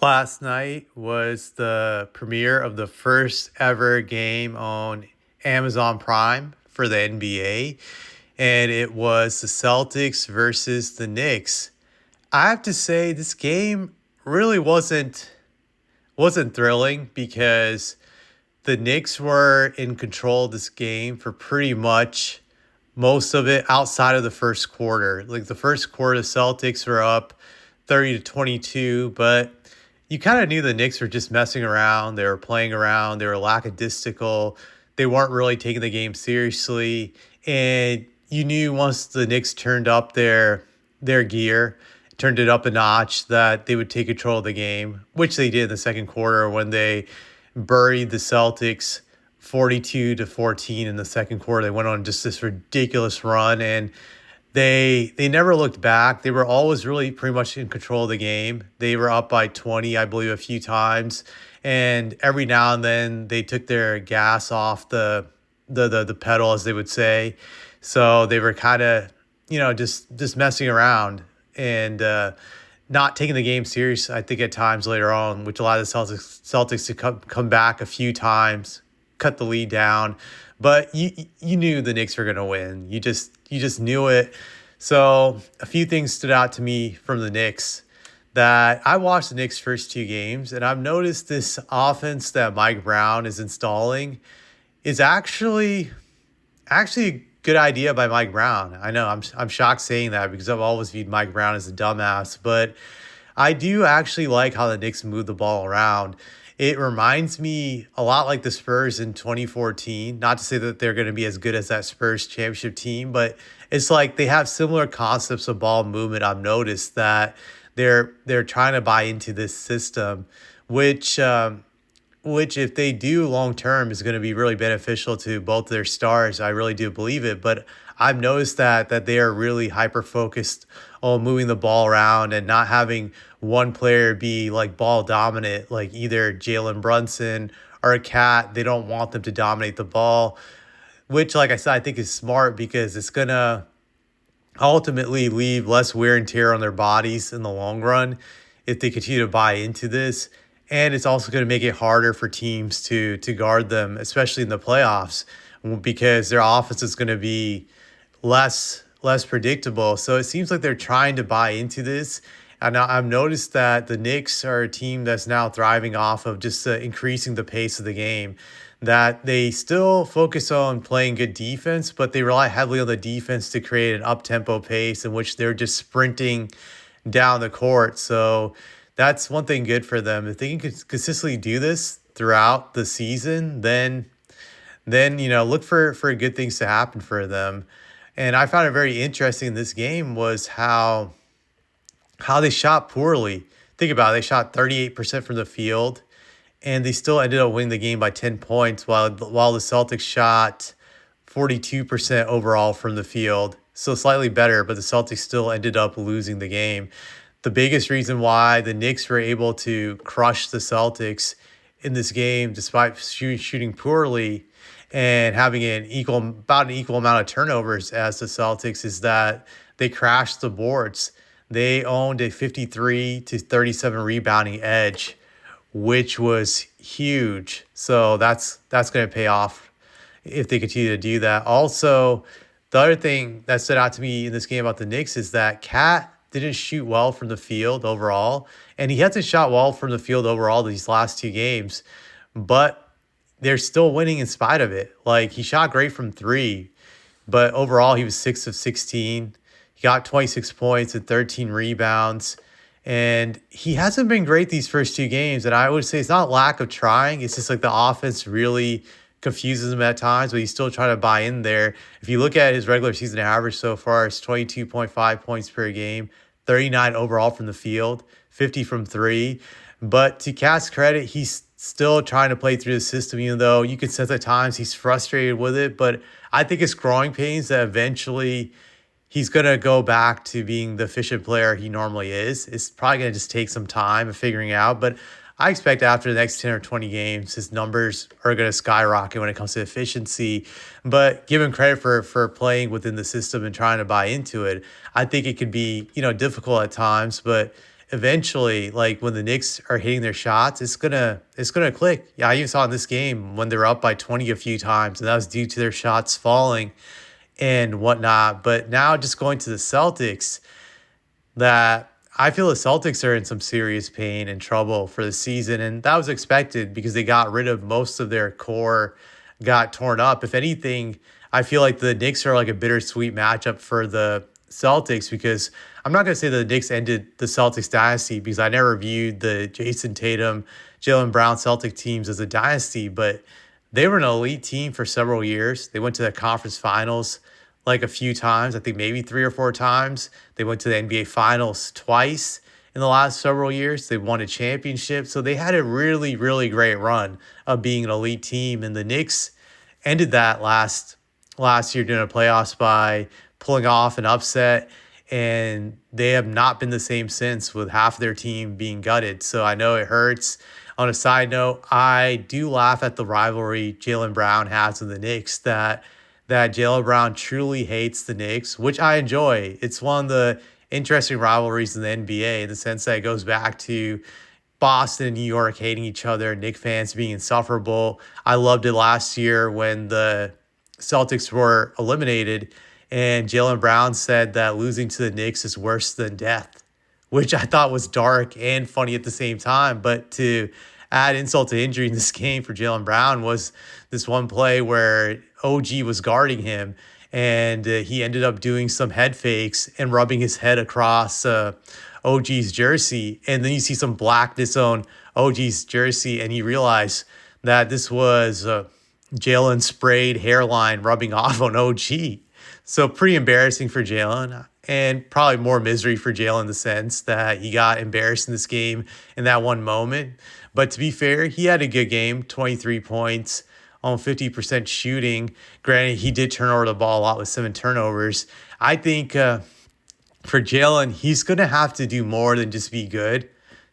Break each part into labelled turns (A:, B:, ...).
A: Last night was the premiere of the first ever game on Amazon Prime for the NBA, and it was the Celtics versus the Knicks. I have to say this game really wasn't thrilling because the Knicks were in control of this game for pretty much most of it outside of the first quarter. Like the first quarter, the Celtics were up 30 to 22, but you kind of knew the Knicks were just messing around. They were playing around. They were lackadaisical. They weren't really taking the game seriously. And you knew once the Knicks turned up their gear, turned it up a notch, that they would take control of the game, which they did in the second quarter when they buried the Celtics 42 to 14 in the second quarter. They went on just this ridiculous run, and they never looked back. They were always really pretty much in control of the game. They were up by 20, I believe, a few times, and every now and then they took their gas off the pedal, as they would say. So they were kind of just messing around and not taking the game serious. I think at times later on, which allowed the Celtics to come back a few times, cut the lead down. But you knew the Knicks were going to win. You just knew it. So a few things stood out to me from the Knicks. That I watched the Knicks' first two games, and I've noticed this offense that Mike Brown is installing is actually a good idea by Mike Brown. I know I'm shocked saying that because I've always viewed Mike Brown as a dumbass, but I do actually like how the Knicks move the ball around. It reminds me a lot like the Spurs in 2014. Not to say that they're going to be as good as that Spurs championship team, but it's like they have similar concepts of ball movement. I've noticed that they're trying to buy into this system, which which if they do long term is going to be really beneficial to both their stars. I really do believe it, but I've noticed that they are really hyper focused on moving the ball around and not having one player be like ball dominant, like either Jalen Brunson or a Cat. They don't want them to dominate the ball, which, like I said, I think is smart because it's gonna ultimately leave less wear and tear on their bodies in the long run if they continue to buy into this. And it's also going to make it harder for teams to guard them, especially in the playoffs, because their offense is going to be less predictable. So it seems like they're trying to buy into this. And I've noticed that the Knicks are a team that's now thriving off of just increasing the pace of the game. That they still focus on playing good defense, but they rely heavily on the defense to create an up-tempo pace in which they're just sprinting down the court. So that's one thing good for them. If they can consistently do this throughout the season, then look for good things to happen for them. And I found it very interesting in this game was how they shot poorly. Think about it. They shot 38% from the field, and they still ended up winning the game by 10 points, while the Celtics shot 42% overall from the field. So slightly better, but the Celtics still ended up losing the game. The biggest reason why the Knicks were able to crush the Celtics in this game, despite shooting poorly and having about an equal amount of turnovers as the Celtics, is that they crashed the boards. They owned a 53 to 37 rebounding edge, which was huge. So that's going to pay off if they continue to do that. Also, the other thing that stood out to me in this game about the Knicks is that Cat didn't shoot well from the field overall, and he hasn't shot well from the field overall these last two games, but they're still winning in spite of it. Like, he shot great from three, but overall he was 6 of 16. He got 26 points and 13 rebounds. And he hasn't been great these first two games. And I would say it's not lack of trying. It's just like the offense really confuses him at times, but he's still trying to buy in there. If you look at his regular season average so far, it's 22.5 points per game, 39 overall from the field, 50 from three. But to Cat's credit, he's still trying to play through the system, even though you can sense at times he's frustrated with it. But I think it's growing pains that eventually he's going to go back to being the efficient player he normally is. It's probably going to just take some time of figuring out, but I expect after the next 10 or 20 games, his numbers are going to skyrocket when it comes to efficiency. But give him credit for playing within the system and trying to buy into it. I think it could be, difficult at times, but eventually, like when the Knicks are hitting their shots, it's gonna click. Yeah, I even saw in this game when they're up by 20 a few times, and that was due to their shots falling and whatnot. But now just going to the Celtics, that I feel the Celtics are in some serious pain and trouble for the season. And that was expected because they got rid of most of their core, got torn up. If anything, I feel like the Knicks are like a bittersweet matchup for the Celtics, because I'm not going to say that the Knicks ended the Celtics dynasty, because I never viewed the Jason Tatum, Jaylen Brown Celtic teams as a dynasty, but they were an elite team for several years. They went to the conference finals like a few times, I think maybe 3 or 4 times. They went to the NBA finals twice in the last several years. They won a championship. So they had a really, really great run of being an elite team. And the Knicks ended that last year during the playoffs by pulling off an upset. And they have not been the same since, with half their team being gutted. So I know it hurts. On a side note, I do laugh at the rivalry Jaylen Brown has with the Knicks, that Jaylen Brown truly hates the Knicks, which I enjoy. It's one of the interesting rivalries in the NBA, in the sense that it goes back to Boston and New York hating each other, Knicks fans being insufferable. I loved it last year when the Celtics were eliminated and Jaylen Brown said that losing to the Knicks is worse than death, which I thought was dark and funny at the same time. But to add insult to injury in this game for Jaylen Brown was this one play where OG was guarding him, and he ended up doing some head fakes and rubbing his head across OG's jersey. And then you see some blackness on OG's jersey, and you realize that this was Jalen sprayed hairline rubbing off on OG. So pretty embarrassing for Jalen, and probably more misery for Jalen in the sense that he got embarrassed in this game in that one moment. But to be fair, he had a good game, 23 points on 50% shooting. Granted, he did turn over the ball a lot with 7 turnovers. I think for Jalen, he's going to have to do more than just be good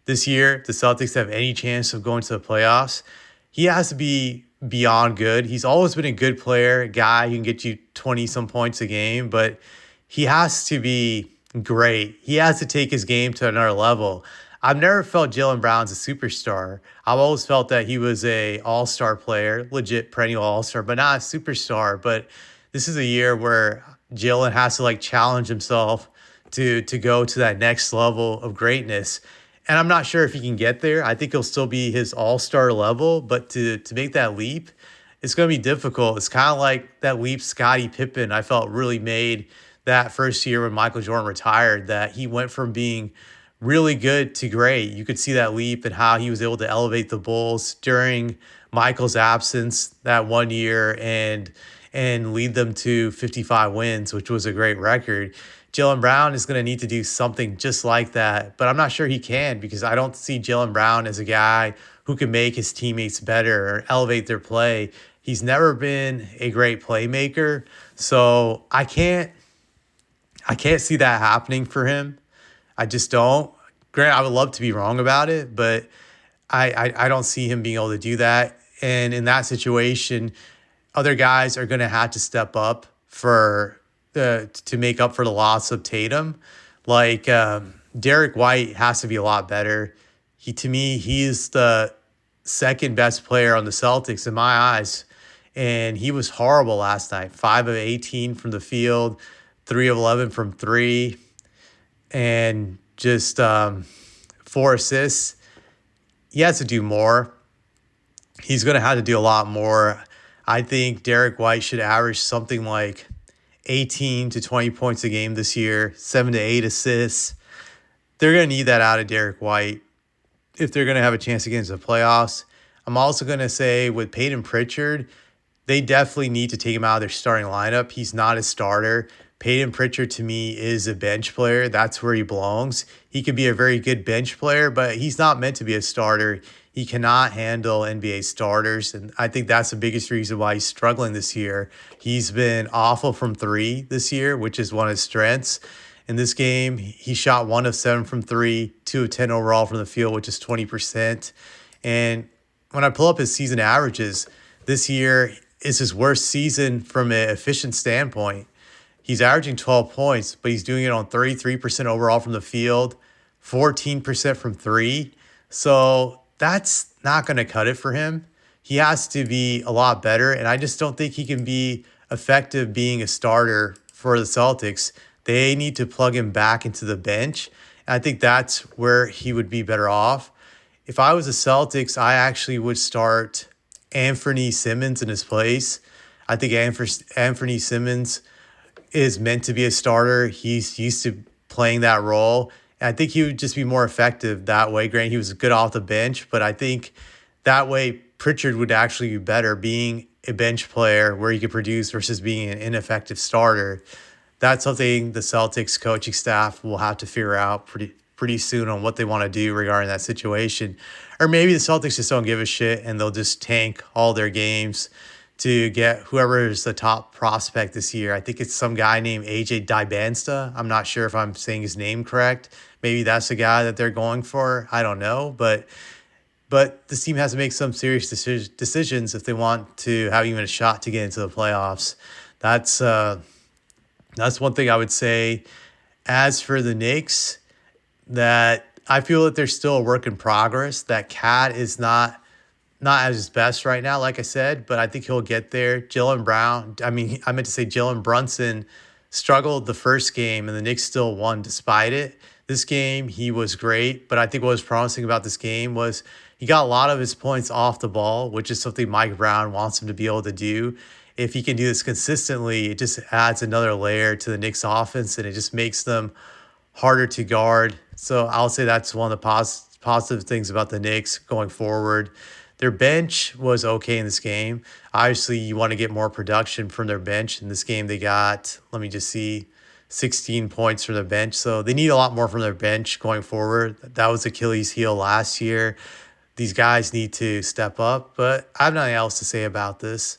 A: this year. The Celtics have any chance of going to the playoffs. He has to be beyond good. He's always been a good player, a guy who can get you 20-some points a game, but he has to be great. He has to take his game to another level. I've never felt Jaylen Brown's a superstar. I've always felt that he was a all-star player, legit perennial all-star, but not a superstar. But this is a year where Jaylen has to like challenge himself to go to that next level of greatness. And I'm not sure if he can get there. I think he'll still be his all-star level, but to make that leap, it's going to be difficult. It's kind of like that leap Scottie Pippen, I felt, really made that first year when Michael Jordan retired, that he went from being really good to great. You could see that leap and how he was able to elevate the Bulls during Michael's absence that one year and lead them to 55 wins, which was a great record. Jaylen Brown is going to need to do something just like that, but I'm not sure he can, because I don't see Jaylen Brown as a guy who can make his teammates better or elevate their play. He's never been a great playmaker, so I can't see that happening for him. I just don't. Granted, I would love to be wrong about it, but I don't see him being able to do that. And in that situation, other guys are going to have to step up to make up for the loss of Tatum. Like Derek White has to be a lot better. To me, he's the second best player on the Celtics in my eyes. And he was horrible last night. 5 of 18 from the field, 3 of 11 from 3, and just 4 assists. He has to do more. He's going to have to do a lot more. I think Derek White should average something like 18 to 20 points a game this year, 7 to 8 assists. They're going to need that out of Derek White if they're going to have a chance against the playoffs. I'm also going to say with Peyton Pritchard, they definitely need to take him out of their starting lineup. He's not a starter. Peyton Pritchard, to me, is a bench player. That's where he belongs. He could be a very good bench player, but he's not meant to be a starter. He cannot handle NBA starters, and I think that's the biggest reason why he's struggling this year. He's been awful from 3 this year, which is one of his strengths. In this game, he shot 1 of 7 from 3, 2 of 10 overall from the field, which is 20%. And when I pull up his season averages, this year is his worst season from an efficient standpoint. He's averaging 12 points, but he's doing it on 33% overall from the field, 14% from three. So that's not going to cut it for him. He has to be a lot better. And I just don't think he can be effective being a starter for the Celtics. They need to plug him back into the bench. And I think that's where he would be better off. If I was the Celtics, I actually would start Anthony Simmons in his place. I think Anthony Simmons is meant to be a starter. He's used to playing that role. And I think he would just be more effective that way. Granted, he was good off the bench, but I think that way Pritchard would actually be better being a bench player where he could produce versus being an ineffective starter. That's something the Celtics coaching staff will have to figure out pretty soon on what they want to do regarding that situation. Or maybe the Celtics just don't give a shit and they'll just tank all their games to get whoever is the top prospect this year. I think it's some guy named AJ Dybantsa. I'm not sure if I'm saying his name correct. Maybe that's the guy that they're going for. I don't know. But this team has to make some serious decisions if they want to have even a shot to get into the playoffs. That's one thing I would say. As for the Knicks, that I feel that they're still a work in progress. That Cat is not at his best right now, like I said, but I think he'll get there. I meant to say Jalen Brunson struggled the first game, and the Knicks still won despite it. This game, he was great, but I think what was promising about this game was he got a lot of his points off the ball, which is something Mike Brown wants him to be able to do. If he can do this consistently, it just adds another layer to the Knicks offense, and it just makes them harder to guard. So I'll say that's one of the positive things about the Knicks going forward. Their bench was okay in this game. Obviously, you want to get more production from their bench. In this game, they got, 16 points from their bench. So they need a lot more from their bench going forward. That was Achilles' heel last year. These guys need to step up, but I have nothing else to say about this.